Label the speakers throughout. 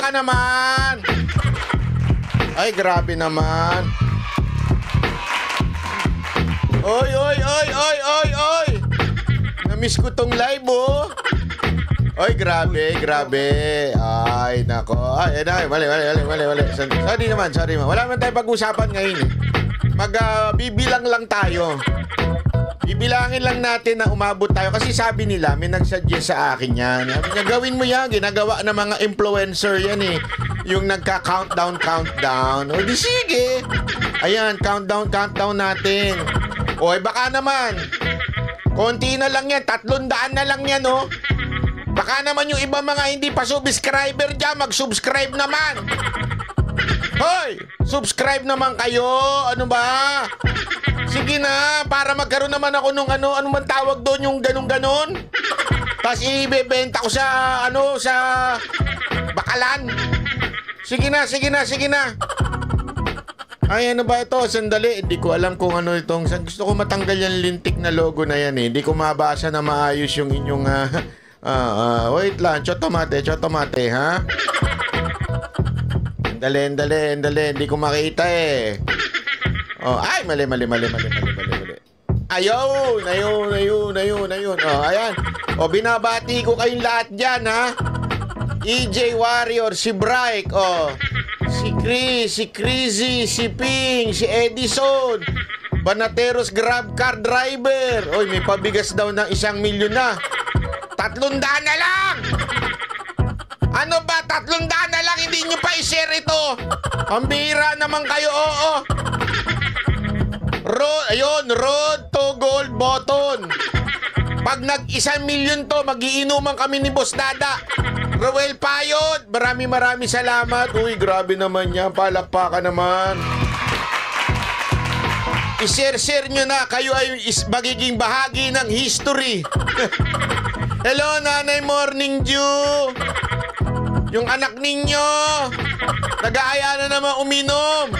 Speaker 1: ka naman. Ay, grabe naman. Oy, oy, oy, oy, oy, oy. Na-miss ko tong live, oh. Oy, grabe, grabe. Ay, nako. Ay, mali. Sorry naman. Wala man tayong pag-usapan ngayon, eh. Bibilang lang tayo. Bibilangin lang natin na umabot tayo. Kasi sabi nila, may nagsuggest sa akin yan. Gawin mo yan. Ginagawa ng mga influencer yan, eh. Yung nagka-countdown. O di sige. Ayan, countdown natin. Oy, baka naman. Konti na lang yan. 300 na lang yan, oh. Baka naman yung iba mga hindi pa subscriber dyan, mag-subscribe naman. Hoy! Subscribe naman kayo. Ano ba? Sige na, para magkaroon naman ako nung ano man tawag doon, yung ganun-ganon. Tapos ibebenta ko sa, sa bakalan. Sige na. Ay, ano ba ito? Sandali, hindi ko alam kung ano itong... Gusto ko matanggal yung lintik na logo na yan, eh. Hindi ko mabasa na maayos yung inyong... wait lang, chotomate, ha? Dali. Hindi ko makita, eh. Oh, ay, mali. Ayun. Oh, ayan. Oh, binabati ko kayong lahat dyan, ha? EJ Warrior, si Bryke, oh. Si Chris, si Crazy, si Ping, si Edison. Banateros Grab Car Driver. Oy, may pabigas daw ng 1 milyon na. 300 na lang! Ano ba? 300 na lang, hindi nyo pa i-share ito. Ang bihira naman kayo, oo. Road to gold button. Pag nag-1 milyon to, magiinuman kami ni Boss Dada. Roel Payot, marami salamat. Uy, grabe naman yan, palakpakan naman. I-share nyo na, kayo ay magiging bahagi ng history. Hello, Nanay Morning Dew. Yung anak ninyo, nag-aaya na naman uminom.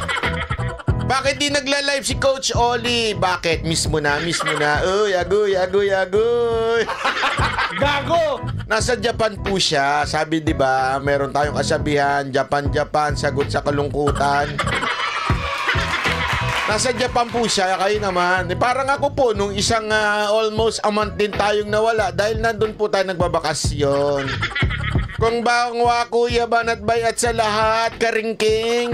Speaker 1: Bakit di nagla-live si Coach Oli? Bakit? Miss mo na. Uy, agoy. Gago! Nasa Japan po siya. Sabi, di ba, meron tayong kasabihan, Japan, sagot sa kalungkutan. Nasa Japan po siya, kayo naman. Parang ako po, nung isang almost a month din tayong nawala dahil nandun po tayo nagbabakasyon. Kung bangwa, kuya, banat bayat sa lahat, karingking.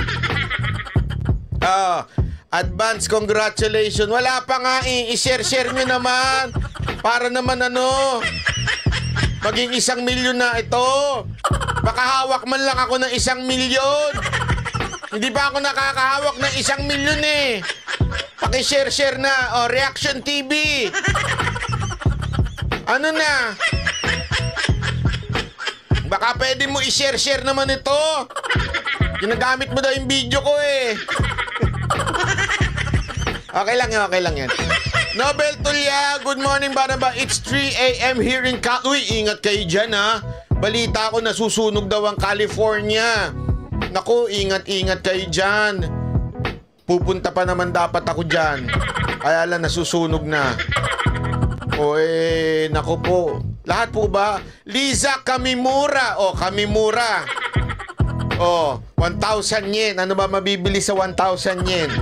Speaker 1: Advance congratulations. Wala pa nga, i-share nyo naman. Para naman maging 1 milyon na ito. Baka hawak man lang ako ng 1 milyon. Hindi pa ako nakakahawak ng 1 milyon, eh. Paki-share na. Reaction TV. Ano na? Baka pwede mo i-share naman ito. Ginagamit mo daw yung video ko, eh. Okay lang yan. Nobel Tulya, good morning, Baraba. It's 3 a.m. here in Uy, ingat kayo dyan, ha. Balita ko, nasusunog daw ang California. Naku, ingat kayo dyan. Pupunta pa naman dapat ako dyan. Kaya lang, nasusunog na. Oy, naku po. Lahat po ba? Liza Kamimura. Kamimura. 1,000 yen. Ano ba mabibili sa 1,000 yen?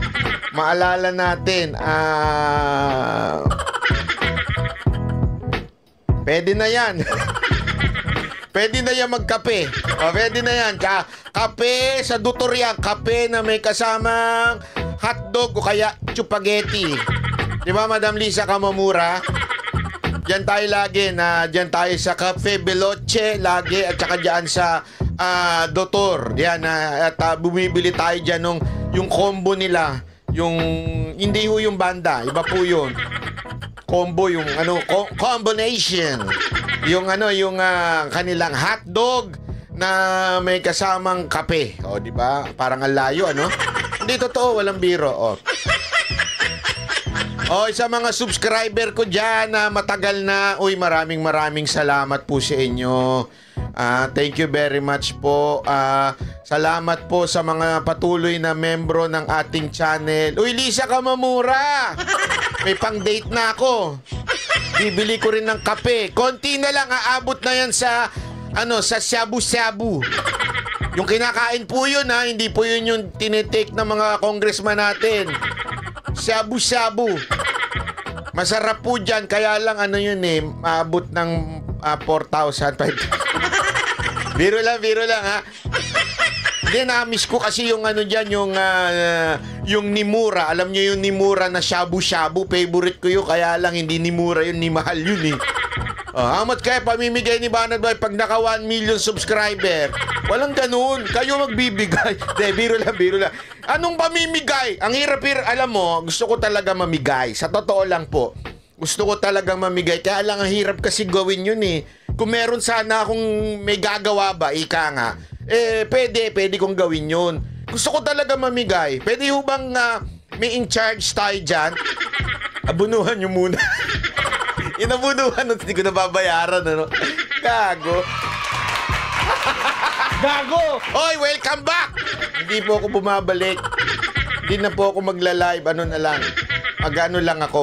Speaker 1: Maalala natin. Pwede na yan. Pwede na yan magkape. Pwede na yan. Kape sa Dutor yan. Kape na may kasamang hotdog o kaya chupageti. Di ba, Madam Lisa Kamamura? Diyan tayo lagi. Diyan tayo sa Cafe Veloce lagi. At saka diyan sa Dutor. Diyan. At bumibili tayo diyan nung yung combo nila. Yung hindi ho yung banda. Iba po yun. Combo yung combination. Yung yung kanilang hotdog na may kasamang kape. Di ba? Parang ang layo, Hindi totoo, walang biro. Sa mga subscriber ko dyan na matagal na, maraming salamat po sa inyo. Thank you very much po. Salamat po sa mga patuloy na membro ng ating channel. Lisa Kamamura! May pang-date na ako. Bibili ko rin ng kape. Konti na lang, aabot na yan sa shabu-shabu. Yung kinakain po yun ha, hindi po yun yung tinitake ng mga congressman natin. Shabu-shabu. Masarap po dyan, kaya lang ano yun eh, maabot ng 4,000, 5,000. Biro lang ha. Hindi, na-miss ko kasi yung ano dyan, yung Nimura. Alam nyo yung Nimura na shabu-shabu, favorite ko yun, kaya lang hindi Nimura yun, ni mahal yun eh. How much kaya pamimigay ni Banat Boy pag naka 1 million subscriber? Walang ganun. Kayo magbibigay. De, biro lang. Anong pamimigay? Ang hirap, alam mo, gusto ko talaga mamigay. Sa totoo lang po. Gusto ko talagang mamigay. Kaya lang ang hirap kasi gawin yun eh. Kung meron sana akong may gagawa ba, ika nga, pwede kong gawin yun. Gusto ko talaga mamigay. Pwede ho bang may in charge tayo dyan? Abunuhan nyo muna. Inabunuhan nun, hindi ko nababayaran, ano? Gago. Oy, welcome back! Hindi po ako bumabalik. Hindi na po ako magla-live. Ano na lang. Mag-ano lang ako.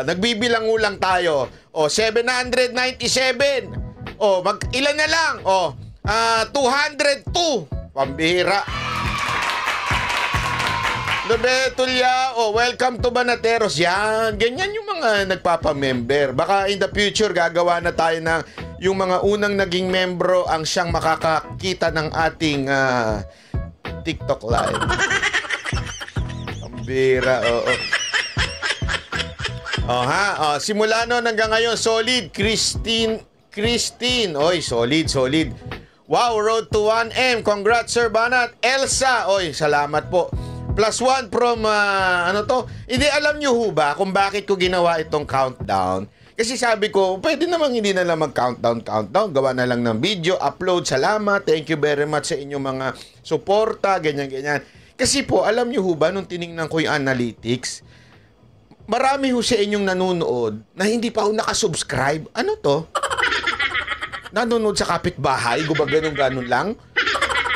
Speaker 1: Nagbibilang ulang tayo. 797. Ilan na lang? 202. Pambihira. Lobetulya, welcome to Banateros. Yan, ganyan yung mga nagpapamember. Baka in the future, gagawa na tayo ng yung mga unang naging membro ang siyang makakakita ng ating TikTok live. Pambira, oo. Simula noon hanggang ngayon, solid. Christine. Oy, solid. Wow, road to 1M. Congrats, Sir Banat. Elsa, oy, salamat po. +1 from, Hindi, alam nyo ho ba kung bakit ko ginawa itong countdown? Kasi sabi ko, pwede namang hindi na lang mag-countdown. Gawa na lang ng video, upload, salamat, thank you very much sa inyong mga suporta, ganyan. Kasi po, alam nyo ho ba, nung tinignan ko yung analytics, marami ho sa inyong nanonood na hindi pa ho nakasubscribe. Ano to? Nanonood sa kapitbahay, ganun lang?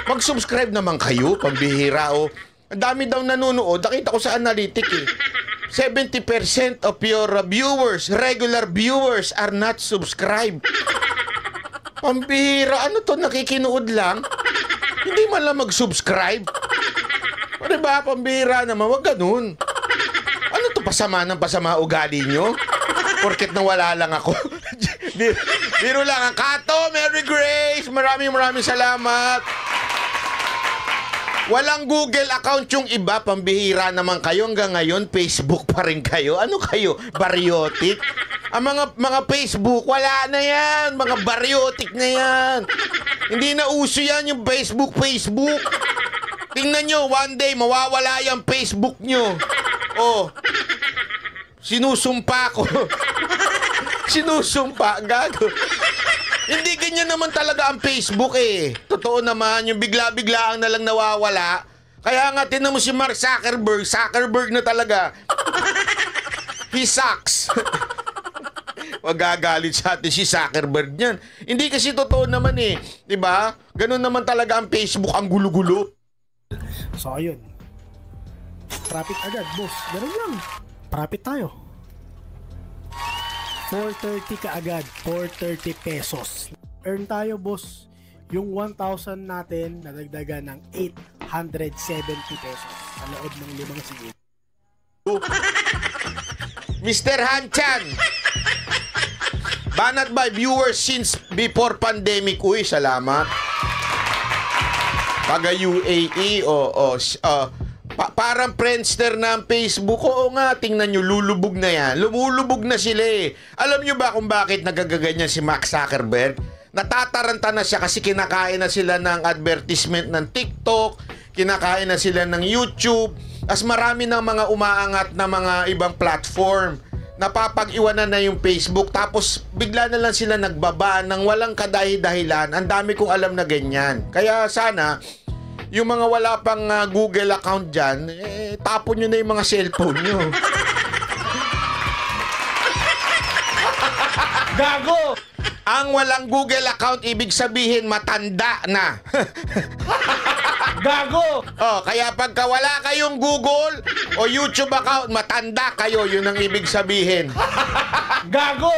Speaker 1: Mag-subscribe naman kayo, pambihira o. Ang dami daw nanonood. Nakita ko sa analytic eh. 70% of your viewers, regular viewers, are not subscribed. Pambihira. Ano to? Nakikinood lang? Hindi man lang mag-subscribe? O diba? Pambihira naman. Wag ganun. Ano to? Pasama ugali nyo? Porket nawala lang ako. Biro lang. Ang Kato, Mary Grace. Maraming salamat. Walang Google account yung iba, pambihira naman kayo. Hanggang ngayon, Facebook pa rin kayo. Ano kayo? Baryotic? Ang mga Facebook, wala na yan. Mga baryotic na yan. Hindi na uso yan yung Facebook. Tingnan nyo, one day, mawawala yung Facebook nyo. Sinusumpa ko. Gago. Hindi ganyan naman talaga ang Facebook eh. Totoo naman, yung bigla-biglaan na lang nawawala. Kaya nga, tinan mo si Mark Zuckerberg na talaga. He sucks. Magagalit sa atin si Zuckerberg niyan. Hindi kasi totoo naman eh. Diba? Ganun naman talaga ang Facebook, ang gulo-gulo.
Speaker 2: So ayun. Profit agad, boss. Ganun lang. Profit tayo. 430 ka agad, 430 pesos. Earn tayo, boss. Yung 1,000 natin, nadagdagan ng 870 pesos sa loob ng 5 segundo.
Speaker 1: Mr. Hanchan, Banat by viewers since before pandemic. Uy, salamat. Taga UAE, parang Friendster na ang Facebook. Oo nga, tingnan nyo, lulubog na yan. Lumulubog na sila eh. Alam nyo ba kung bakit nagagaganyan si Mark Zuckerberg? Natataranta na siya kasi kinakain na sila ng advertisement ng TikTok, kinakain na sila ng YouTube, as marami ng mga umaangat na mga ibang platform. Napapag-iwanan na yung Facebook, tapos bigla na lang sila nagbaba ng walang kadahi-dahilan. Ang dami kong alam na ganyan. Kaya sana, yung mga wala pang Google account dyan, tapon nyo na yung mga cellphone nyo. Gago! Ang walang Google account, ibig sabihin matanda na. Gago! Kaya pagka wala kayong Google o YouTube account, matanda kayo, yun ang ibig sabihin. Gago!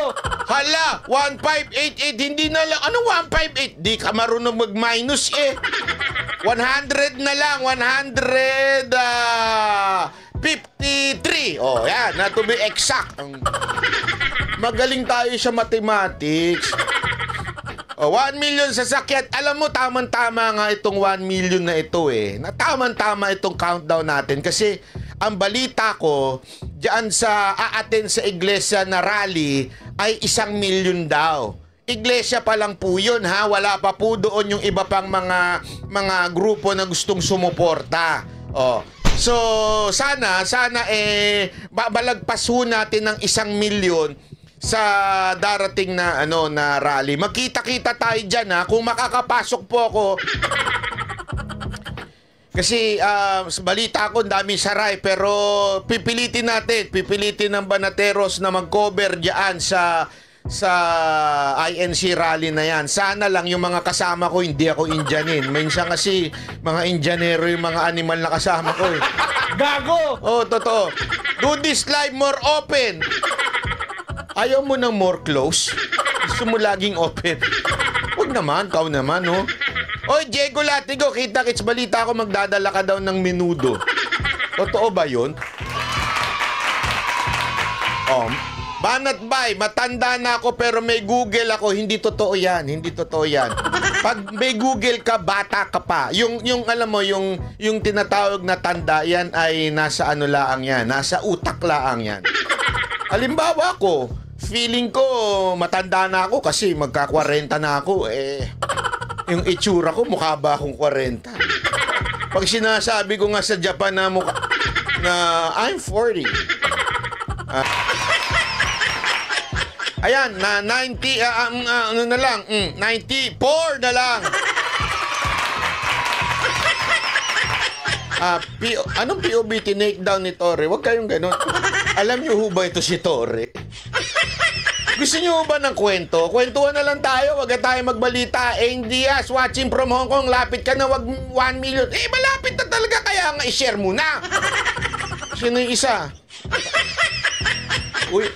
Speaker 1: Hala, 1588, hindi na lang. Anong 158? Di ka marunong mag-minus eh. 100 na lang, 153. Oh, yan, na to be exact. Magaling tayo sa mathematics. Oh, 1 million sasakyan. Alam mo, tamang-tama nga itong 1 million na ito eh. Tamang-tama itong countdown natin kasi ang balita ko, diyan sa aaten sa iglesia na rally ay 1 million daw. Iglesia pa lang po yun ha. Wala pa po doon yung iba pang mga grupo na gustong sumuporta. Oh. So, sana balagpas ho natin ng 1 million sa darating na na rally. Magkita-kita tayo diyan ha. Kung makakapasok po ako. Kasi sa balita ko dami saray pero pipilitin ng Banateros na mag-cover diyan sa INC rally na yan. Sana lang yung mga kasama ko hindi ako Indianin. Minsan kasi mga Indianero yung mga animal na kasama ko.
Speaker 2: Gago!
Speaker 1: Oh, totoo. Do this live more open. Ayaw mo ng more close? Gusto mo laging open? Huwag naman, kau naman, oh. Oy, Diego Latigo, kita-kits balita ko magdadala ka daw ng menudo. Totoo ba yun? Oh, Banat Bay, matanda na ako pero may Google ako. Hindi totoo yan, hindi totoo yan. Pag may Google ka, bata ka pa. Yung alam mo, yung tinatawag na tanda, yan ay nasa laang yan. Nasa utak laang yan. Halimbawa ko, feeling ko matanda na ako kasi magka-40 na ako. Yung itsura ko, mukha ba akong 40? Pag sinasabi ko nga sa Japan na I'm 40. Ayan, na 90, ano na lang, 94 na lang. Anong POV tinake down ni Torre? Huwag kayong ganun. Alam niyo ho ba ito si Torre? Gusto niyo ba ng kwento? Kwentuhan na lang tayo, wag na tayo magbalita. Diaz, watching from Hong Kong, lapit ka na, wag 1 million. Malapit na talaga, kaya nga i-share mo na. Sino yung isa? Uy,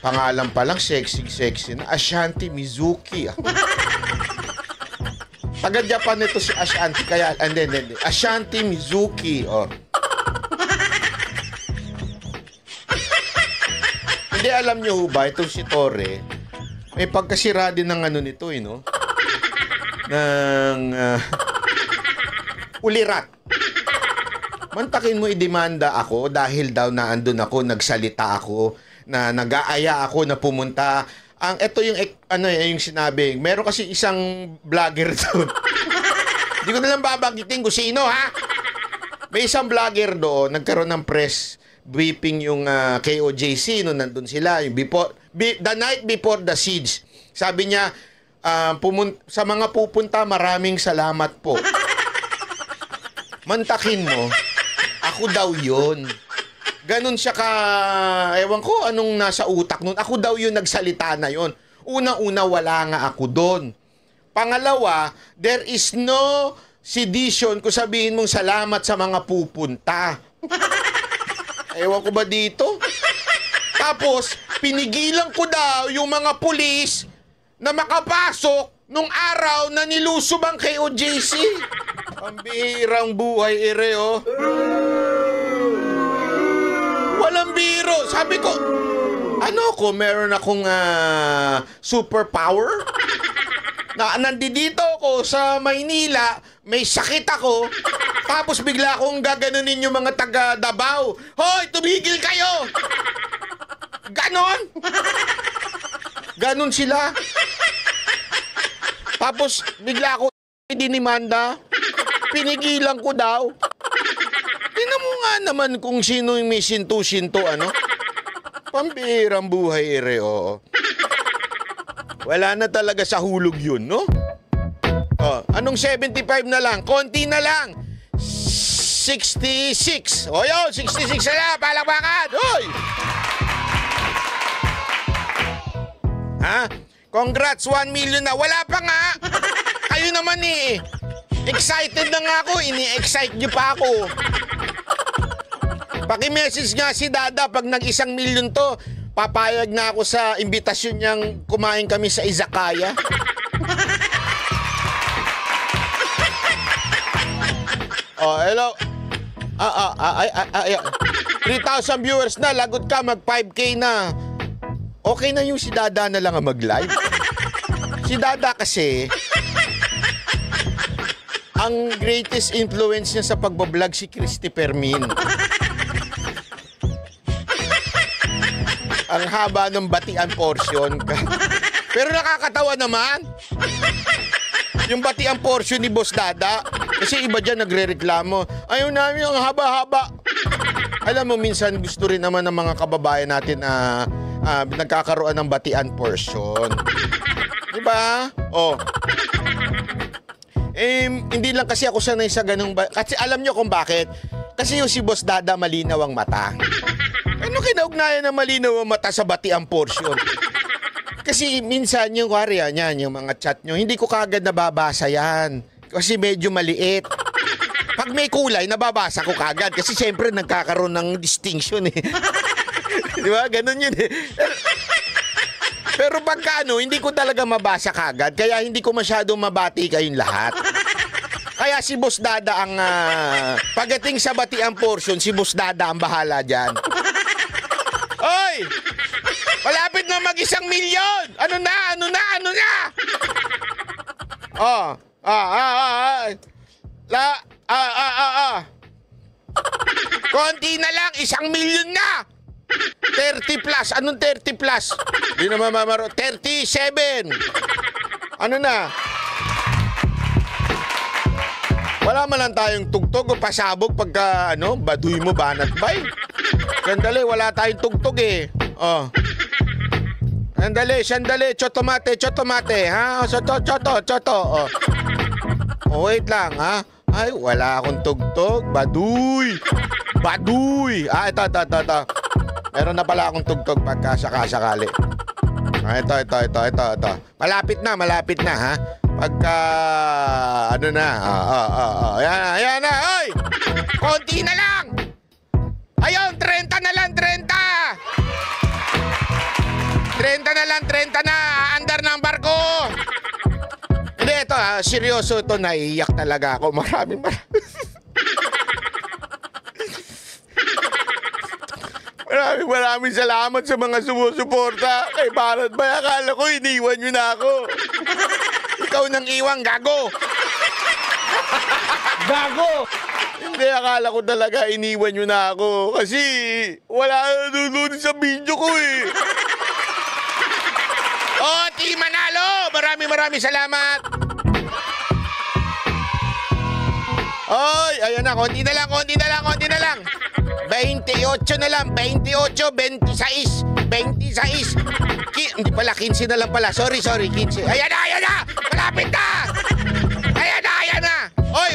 Speaker 1: pangalan pa lang, sexy na. Ashanti Mizuki. Taga-Japan ito si Ashanti, kaya, hindi. Ashanti Mizuki, oh. Hindi, alam nyo ba, itong si Torre, may pagkasira din ng nito, no? Ng ulirat. Mantakin mo idemanda ako dahil daw na andun ako, nagsalita ako, na nag-aaya ako na pumunta. Ito yung, yung sinabi. Meron kasi isang vlogger doon. Hindi ko na lang babanggitin kung sino, ha? May isang vlogger doon, nagkaroon ng press briefing yung KOJC no nandun sila yung the night before the siege. Sabi niya sa mga pupunta maraming salamat po. Mantakin mo, ako daw yun. Ganun siya ewan ko anong nasa utak nun. Ako daw yun nagsalita na yun. Una-una wala nga ako doon. Pangalawa, there is no sedition kung sabihin mong salamat sa mga pupunta. Ewan ko ba dito? Tapos, pinigilan ko daw yung mga pulis na makapasok nung araw na nilusob ang KOJC. Ang bihirang buhay, oh. Walang biro. Sabi ko, meron akong superpower? Nandito ako sa Maynila, may sakit ako, tapos bigla akong gaganunin yung mga taga Davao. Hoy, tumigil kayo! Ganon! Ganon sila. Tapos bigla ako dinimanda. Pinigilan ko daw. Tingnan mo nga naman kung sino yung may sinto-sinto, Pambihirang buhay, oo. Wala na talaga sa hulog yun, no? Oh, anong 75 na lang? Konti na lang. 66. O yun, 66 na lang. Palakpakan. Hoy! Ha? Congrats, 1 million na. Wala pa nga. Kayo naman Excited na nga ako. Ini-excite niyo pa ako. Paki-message nga si Dada pag nag-1 milyon to. Papayag na ako sa imbitasyon niyang kumain kami sa izakaya. Oh, hello. 3,000 viewers na, lagot ka, mag 5K na. Okay na yung si Dada na lang ang mag-live. Si Dada kasi, ang greatest influence niya sa pagbablog si Christy Fermin. Ang haba ng batian portion. Pero nakakatawa naman. Yung batian portion ni Boss Dada. Kasi iba dyan nagre-reklamo. Ayaw namin ang haba-haba. Alam mo, minsan gusto rin naman ng mga kababayan natin na nagkakaroon ng batian portion. Diba? Oh. Hindi lang kasi ako sanay sa ganung... Kasi alam nyo kung bakit. Kasi yung si Boss Dada malinaw ang mata. Ano kinaugnayan na malinaw ang mata sa batian portion? Kasi minsan yung warya niyan, yung mga chat nyo, hindi ko kagad nababasa yan. Kasi medyo maliit. Pag may kulay, nababasa ko kagad. Kasi siyempre nagkakaroon ng distinction eh. Di ba? Ganun yun eh. Pero pagka hindi ko talaga mabasa kagad. Kaya hindi ko masyadong mabati kayong lahat. Kaya si Boss Dada ang... pagdating sa batiang portion, si Boss Dada ang bahala dyan. Oy! Malapit na mag-1 milyon! Ano na? Oh. Konti na lang, 1 milyon na! 30 plus. Anong 30 plus? Hindi naman mamaro. 37. Ano na? Wala man lang tayong tugtog o pasabog pagka, baduy mo, banat bay. Sandali, wala tayong tugtog eh. Oh. Sandali. Chotomate, ha? Choto. Oh, wait lang, ha? Ay, wala akong tugtog. Baduy. Ito. Meron na pala akong tugtog pagka sakasakali. Ito. Malapit na, ha? Pagka, Ayan na, oy! Konti na lang! Ayun, 30 na lang, 30! 30 na, andar na ang barko! Hindi, ito seryoso ito, naiiyak talaga ako. Maraming. Maraming salamat sa mga sumusuporta. Kay Banat Bay, akala ko iniwan nyo na ako. Ikaw nang iwang, gago! Gago! Hindi, akala ko talaga iniwan nyo na ako. Kasi wala nanonood sa video ko eh. Oh, Team Manalo! Maraming salamat! Oy, ayan na, konti na lang. 28 na lang, 26. Hindi pala, 15 na lang pala. Sorry, 15. Ayan na! Malapit na! Ayan na! Oy!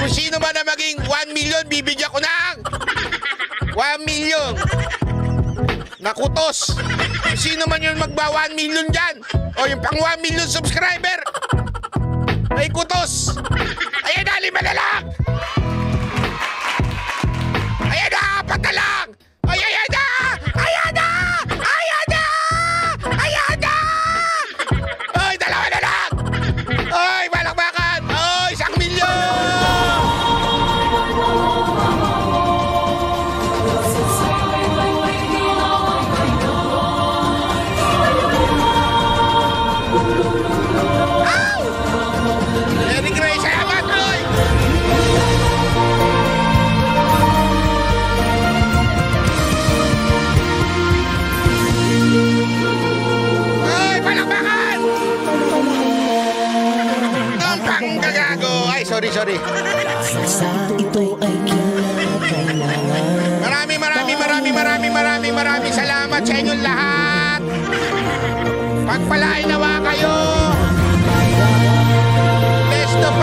Speaker 1: Kung sino ba na maging 1 million, bibigyan ko ng 1 million. Nakutos. Kung sino man yun magba 1 million dyan, o yung pang 1 million subscriber, ay kutos. Ayan na, 5 na lang. Ayan na, 4 na lang. Ayan na. Ay, 2 na lang. Ay, balakbakan. Ay, 1 milyon. Very great. Salamat, Roy. Ay, palakpakan! Ang panggagago! Ay, sorry. Maraming salamat sa inyong lahat. Pagpalain nawa kayo. Best of